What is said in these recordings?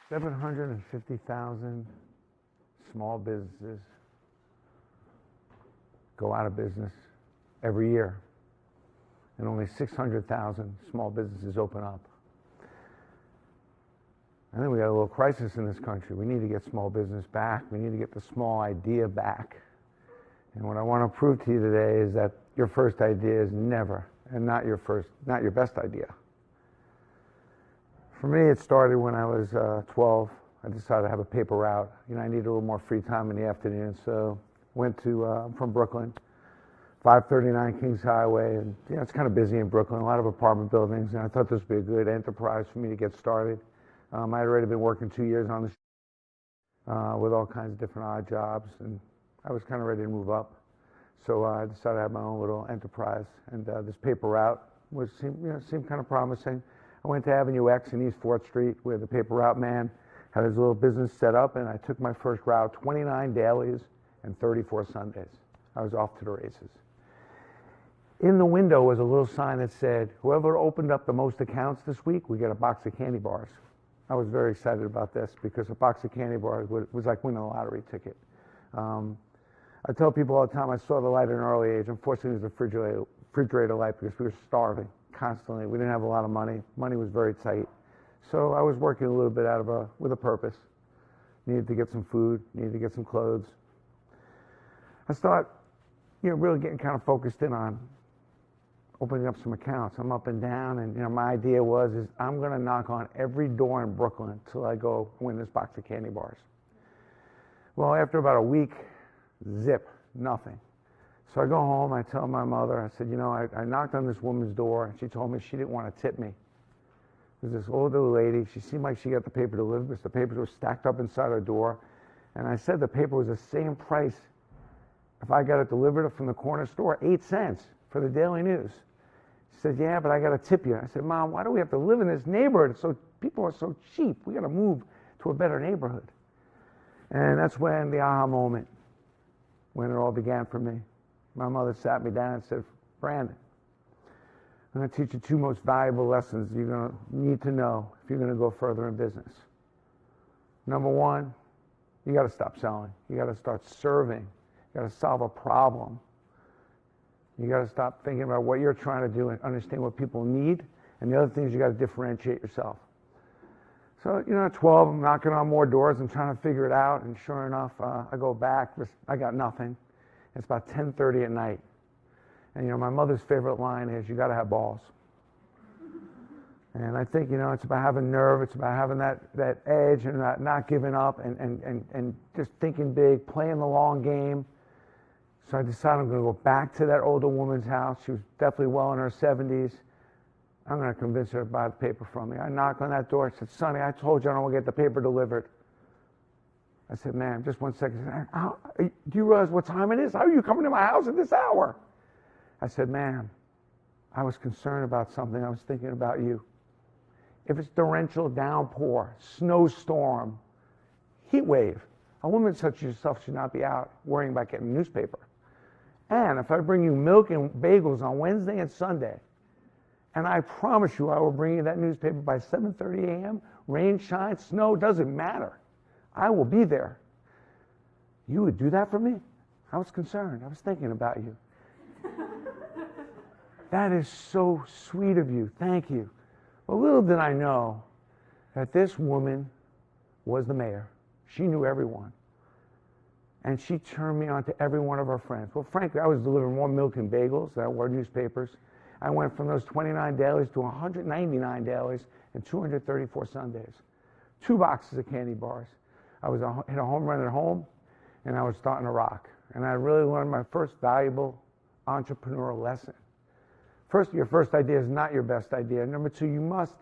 750,000 small businesses go out of business every year, and only 600,000 small businesses open up. I think we got a little crisis in this country. We need to get small business back. We need to get the small idea back. And what I want to prove to you today is that your first idea is never, and not your best idea. For me, it started when I was 12. I decided to have a paper route. I needed a little more free time in the afternoon, so went to, I'm from Brooklyn, 539 Kings Highway, and it's kind of busy in Brooklyn, a lot of apartment buildings, and I thought this would be a good enterprise for me to get started. I had already been working 2 years on the with all kinds of different odd jobs, and I was kind of ready to move up. So I decided to have my own little enterprise, and this paper route seemed kind of promising. I went to Avenue X in East 4th Street, where the paper route man had his little business set up, and I took my first route, 29 dailies and 34 Sundays. I was off to the races. In the window was a little sign that said, whoever opened up the most accounts this week, we get a box of candy bars. I was very excited about this because a box of candy bars was like winning a lottery ticket. I tell people all the time I saw the light at an early age. Unfortunately, it was a refrigerator light because we were starving constantly. We didn't have a lot of money. Money was very tight. So I was working a little bit with a purpose. Needed to get some food, needed to get some clothes. I started, really getting kind of focused in on opening up some accounts. I'm up and down, and my idea is I'm going to knock on every door in Brooklyn until I go win this box of candy bars. Well, after about a week, zip, nothing. So I go home, I tell my mother, I said, I knocked on this woman's door, and she told me she didn't want to tip me. There's this older lady, she seemed like she got the paper delivered because the papers were stacked up inside her door. And I said the paper was the same price if I got it delivered from the corner store, 8 cents for the Daily News. She said, yeah, but I got to tip you. I said, Mom, why do we have to live in this neighborhood? People are so cheap. We got to move to a better neighborhood. And that's when the aha moment, when it all began for me. My mother sat me down and said, Brandon, I'm going to teach you 2 most valuable lessons you're going to need to know if you're going to go further in business. Number 1, you got to stop selling. You got to start serving. You got to solve a problem. You got to stop thinking about what you're trying to do and understand what people need. And the other thing is you got to differentiate yourself. So, at 12, I'm knocking on more doors. I'm trying to figure it out. And sure enough, I go back. I got nothing. It's about 10:30 at night. And, my mother's favorite line is, you got to have balls. And I think, it's about having nerve. It's about having that edge and not giving up and just thinking big, playing the long game. So I decided I'm going to go back to that older woman's house. She was definitely well in her 70s. I'm going to convince her to buy the paper from me. I knocked on that door. I said, Sonny, I told you I don't want to get the paper delivered. I said, ma'am, just 1 second. Do you realize what time it is? How are you coming to my house at this hour? I said, ma'am, I was concerned about something. I was thinking about you. If it's torrential downpour, snowstorm, heat wave, a woman such as yourself should not be out worrying about getting a newspaper. And if I bring you milk and bagels on Wednesday and Sunday, and I promise you I will bring you that newspaper by 7:30 a.m., rain, shine, snow, doesn't matter. I will be there. You would do that for me? I was concerned. I was thinking about you. That is so sweet of you. Thank you. Well, little did I know that this woman was the mayor. She knew everyone. And she turned me on to every one of her friends. Well, frankly, I was delivering more milk and bagels than I were newspapers. I went from those 29 dailies to 199 dailies and 234 Sundays. 2 boxes of candy bars. I was hit a home run at home, and I was starting to rock. And I really learned my first valuable entrepreneurial lesson. First, your first idea is not your best idea. Number 2, you must,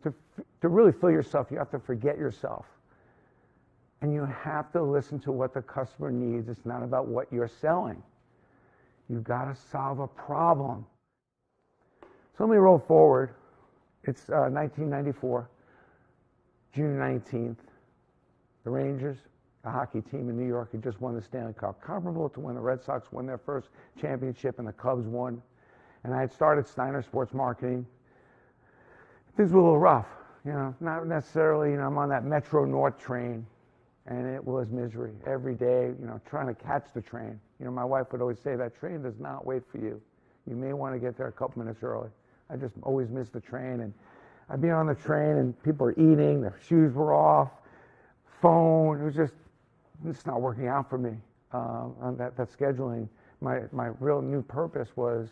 to really fill yourself, you have to forget yourself. And you have to listen to what the customer needs. It's not about what you're selling. You've got to solve a problem. So let me roll forward. It's 1994, June 19th. The Rangers, a hockey team in New York, had just won the Stanley Cup, comparable to when the Red Sox won their first championship and the Cubs won. And I had started Steiner Sports Marketing. Things were a little rough. not necessarily, I'm on that Metro North train, and it was misery every day, trying to catch the train. My wife would always say, that train does not wait for you. You may want to get there a couple minutes early. I just always missed the train, and I'd be on the train, and people are eating, their shoes were off, phone, it's not working out for me, on that scheduling. My real new purpose was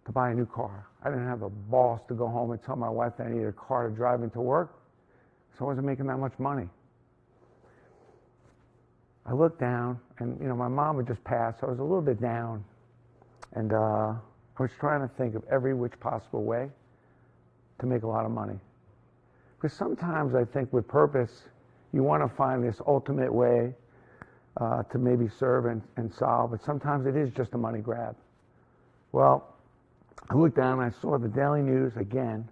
to buy a new car. I didn't have a boss to go home and tell my wife that I needed a car to drive into work, so I wasn't making that much money. I looked down, and my mom had just passed, so I was a little bit down, and I was trying to think of every which possible way to make a lot of money. Because sometimes I think with purpose, you want to find this ultimate way to maybe serve and solve, but sometimes it is just a money grab. Well, I looked down and I saw the Daily News again,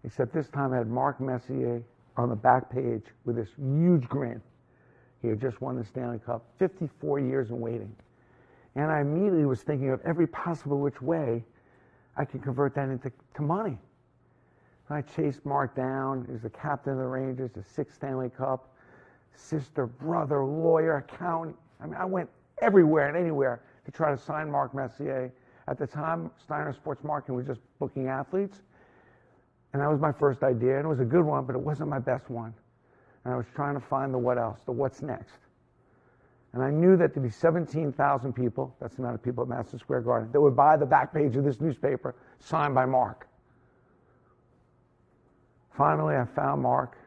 except this time I had Mark Messier on the back page with this huge grin. He had just won the Stanley Cup, 54 years in waiting. And I immediately was thinking of every possible which way I could convert that into money. And I chased Mark down. He was the captain of the Rangers, the 6th Stanley Cup, sister, brother, lawyer, accountant. I went everywhere and anywhere to try to sign Mark Messier. At the time, Steiner Sports Marketing was just booking athletes. And that was my first idea. And it was a good one, but it wasn't my best one. And I was trying to find the what else, the what's next. And I knew that there'd be 17,000 people, that's the amount of people at Madison Square Garden, that would buy the back page of this newspaper signed by Mark. Finally, I found Mark,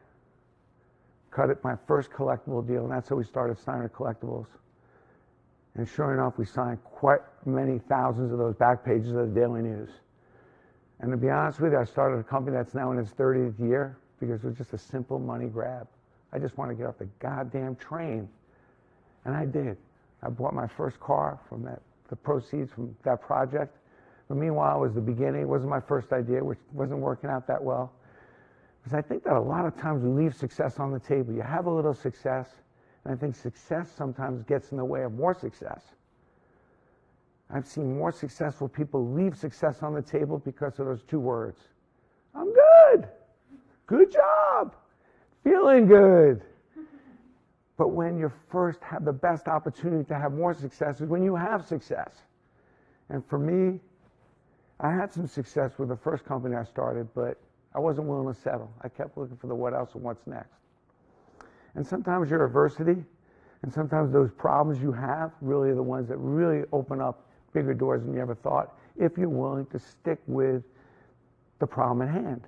cut it my first collectible deal, and that's how we started Steiner Collectibles. And sure enough, we signed quite many thousands of those back pages of the Daily News. And to be honest with you, I started a company that's now in its 30th year because it was just a simple money grab. I just wanted to get off the goddamn train. And I did. I bought my first car from the proceeds from that project. But meanwhile, it was the beginning. It wasn't my first idea, which wasn't working out that well. Because I think that a lot of times we leave success on the table. You have a little success, and I think success sometimes gets in the way of more success. I've seen more successful people leave success on the table because of those two words. I'm good. Good job. Feeling good. But when you first have the best opportunity to have more success is when you have success. And for me, I had some success with the first company I started, but I wasn't willing to settle. I kept looking for the what else and what's next. And sometimes your adversity and sometimes those problems you have really are the ones that really open up bigger doors than you ever thought if you're willing to stick with the problem at hand.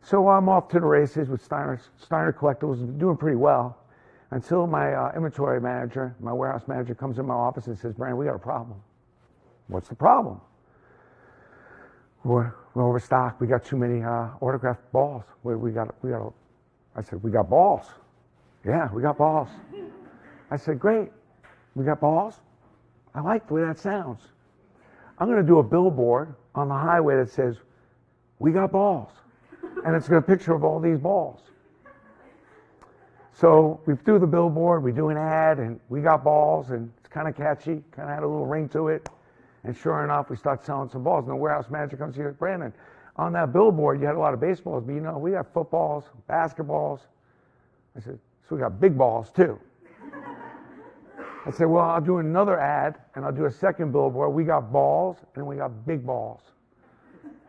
So I'm off to the races with Steiner Collectibles, doing pretty well, until my inventory manager, my warehouse manager, comes in my office and says, "Brandon, we got a problem." "What's the problem?" We're overstocked. We got too many autographed balls. I said, "We got balls." "Yeah, we got balls." I said, "Great. We got balls? I like the way that sounds. I'm going to do a billboard on the highway that says, 'We got balls.' And it's got a picture of all these balls." So we do the billboard, we do an ad, and we got balls, and it's kind of catchy, kind of had a little ring to it. And sure enough, we start selling some balls. And the warehouse manager comes here, "Brandon, on that billboard, you had a lot of baseballs, but we got footballs, basketballs." I said, "So we got big balls too." I said, "Well, I'll do another ad, and I'll do a second billboard. We got balls, and we got big balls.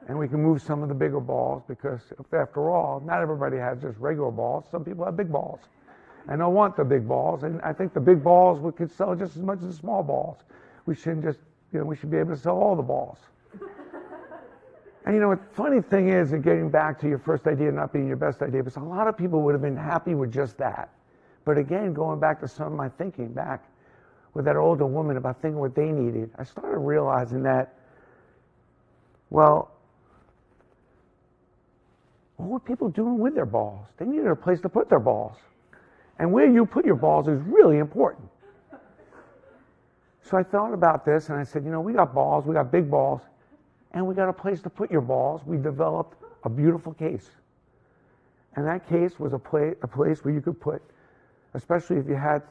And we can move some of the bigger balls because, after all, not everybody has just regular balls. Some people have big balls. And they'll want the big balls. And I think the big balls we could sell just as much as the small balls. We shouldn't just, we should be able to sell all the balls." And the funny thing is, and getting back to your first idea not being your best idea, because a lot of people would have been happy with just that. But again, going back to some of my thinking back with that older woman about thinking what they needed, I started realizing that, well, what were people doing with their balls? They needed a place to put their balls. And where you put your balls is really important. So I thought about this and I said, we got balls, we got big balls, and we got a place to put your balls. We developed a beautiful case. And that case was a place where you could put, especially if you had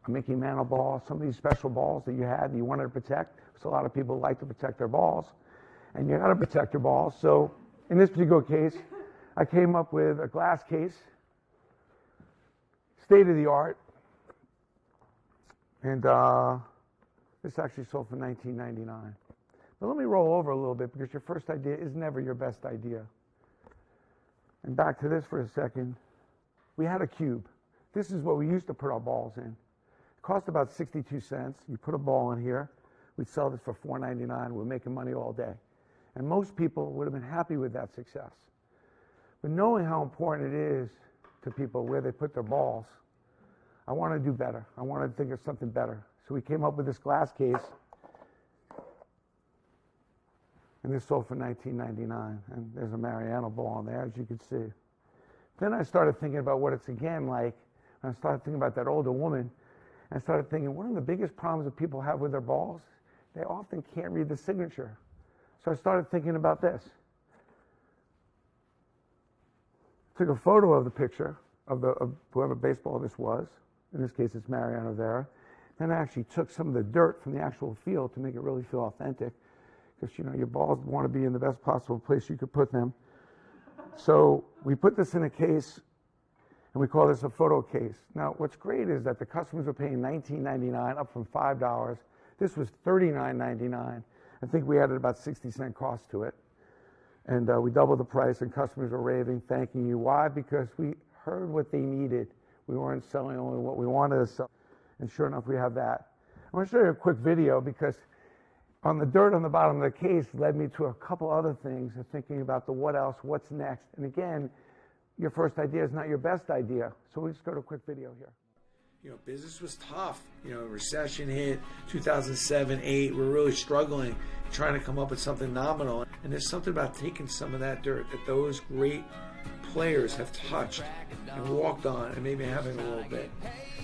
a Mickey Mantle ball, some of these special balls that you had that you wanted to protect, because a lot of people like to protect their balls. And you got to protect your balls, so in this particular case, I came up with a glass case, state of the art, and this actually sold for $19.99. But let me roll over a little bit, because your first idea is never your best idea. And back to this for a second. We had a cube. This is what we used to put our balls in. It cost about 62 cents. You put a ball in here. We'd sell this for $4.99. We're making money all day. And most people would have been happy with that success. But knowing how important it is to people where they put their balls, I want to do better. I want to think of something better. So we came up with this glass case. And this sold for $19.99. And there's a Mariano ball on there, as you can see. Then I started thinking about what it's again like. And I started thinking about that older woman. And I started thinking, one of the biggest problems that people have with their balls, they often can't read the signature. So I started thinking about this. Took a photo of the picture of whoever baseball this was. In this case, it's Mariano Rivera. Then I actually took some of the dirt from the actual field to make it really feel authentic. Because, you know, your balls want to be in the best possible place you could put them. So we put this in a case, and we call this a photo case. Now, what's great is that the customers were paying $19.99, up from $5. This was $39.99. I think we added about 60-cent cost to it. And we doubled the price, and customers were raving, thanking you. Why? Because we heard what they needed. We weren't selling only what we wanted to sell. And sure enough, we have that. I want to show you a quick video, because on the dirt on the bottom of the case led me to a couple other things of thinking about the what else, what's next. And again, your first idea is not your best idea. So we'll just go to a quick video here. You know, business was tough. You know, recession hit, 2007, 8. We're really struggling, trying to come up with something nominal. And there's something about taking some of that dirt that those great players have touched and walked on and maybe having a little bit.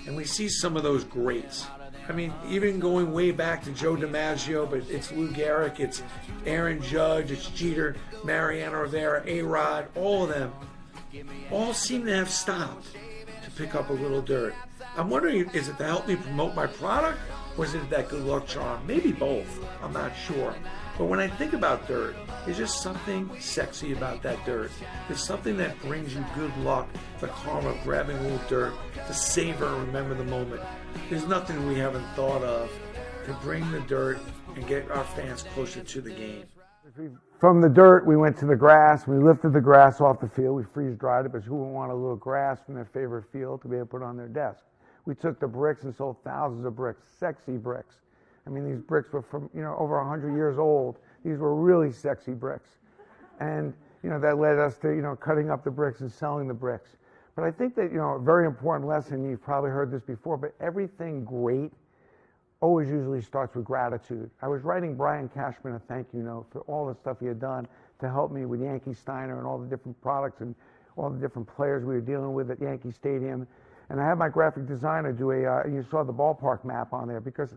And we see some of those greats. I mean, even going way back to Joe DiMaggio, but it's Lou Gehrig, it's Aaron Judge, it's Jeter, Mariano Rivera, A-Rod, all of them, all seem to have stopped to pick up a little dirt. I'm wondering, is it to help me promote my product, or is it that good luck charm? Maybe both, I'm not sure. But when I think about dirt, there's just something sexy about that dirt. There's something that brings you good luck, the karma of grabbing a little dirt, to savor and remember the moment. There's nothing we haven't thought of to bring the dirt and get our fans closer to the game. From the dirt, we went to the grass. We lifted the grass off the field. We freeze-dried it, because who would want a little grass from their favorite field to be able to put on their desk? We took the bricks and sold thousands of bricks, sexy bricks. I mean, these bricks were from, you know, over 100 years old. These were really sexy bricks. And, you know, that led us to, you know, cutting up the bricks and selling the bricks. But I think that, you know, a very important lesson, you've probably heard this before, but everything great always usually starts with gratitude. I was writing Brian Cashman a thank you note for all the stuff he had done to help me with Yankee Steiner and all the different products and all the different players we were dealing with at Yankee Stadium. And I had my graphic designer do you saw the ballpark map on there, because,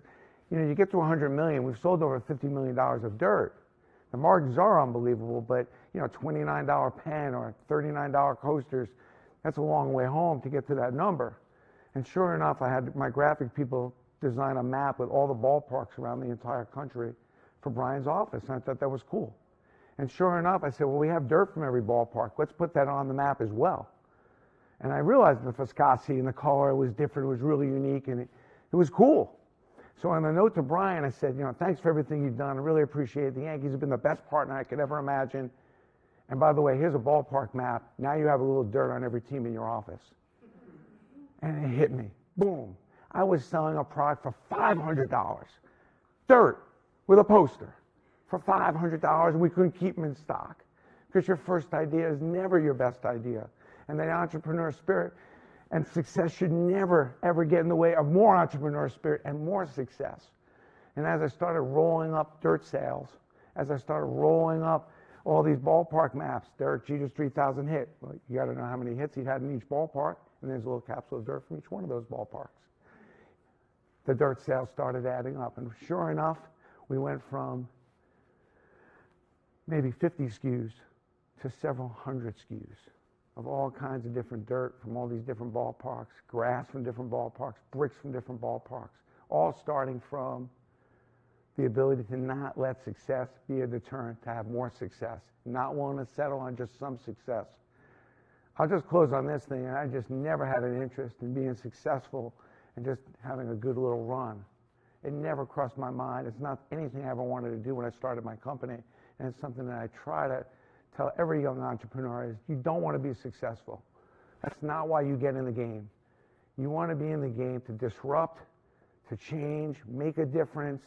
you know, you get to 100 million, we've sold over $50 million of dirt. The margins are unbelievable, but, you know, $29 pen or $39 coasters, that's a long way home to get to that number. And sure enough, I had my graphic people design a map with all the ballparks around the entire country for Brian's office, and I thought that was cool. And sure enough, I said, well, we have dirt from every ballpark. Let's put that on the map as well. And I realized the viscosity and the color was different. It was really unique, and it was cool. So on the note to Brian, I said, you know, thanks for everything you've done. I really appreciate it. The Yankees have been the best partner I could ever imagine. And by the way, here's a ballpark map. Now you have a little dirt on every team in your office. And it hit me. Boom. I was selling a product for $500. Dirt with a poster for $500. We couldn't keep them in stock, because your first idea is never your best idea. And the entrepreneur spirit and success should never, ever get in the way of more entrepreneur spirit and more success. And as I started rolling up dirt sales, as I started rolling up all these ballpark maps, Derek Jeter's 3,000 hit. Well, you got to know how many hits he had in each ballpark, and there's a little capsule of dirt from each one of those ballparks. The dirt sales started adding up, and sure enough, we went from maybe 50 SKUs to several hundred SKUs of all kinds of different dirt from all these different ballparks, grass from different ballparks, bricks from different ballparks, all starting from the ability to not let success be a deterrent to have more success, not willing to settle on just some success. I'll just close on this thing. I just never had an interest in being successful and just having a good little run. It never crossed my mind. It's not anything I ever wanted to do when I started my company, and it's something that I try to tell every young entrepreneur is you don't want to be successful. That's not why you get in the game. You want to be in the game to disrupt, to change, make a difference,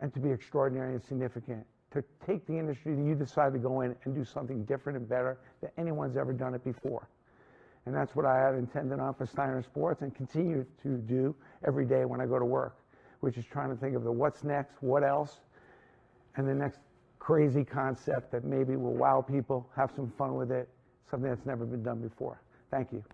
and to be extraordinary and significant. To take the industry that you decide to go in and do something different and better than anyone's ever done it before. And that's what I had intended on for Steiner Sports and continue to do every day when I go to work, which is trying to think of the what's next, what else, and the next crazy concept that maybe will wow people, have some fun with it, something that's never been done before. Thank you.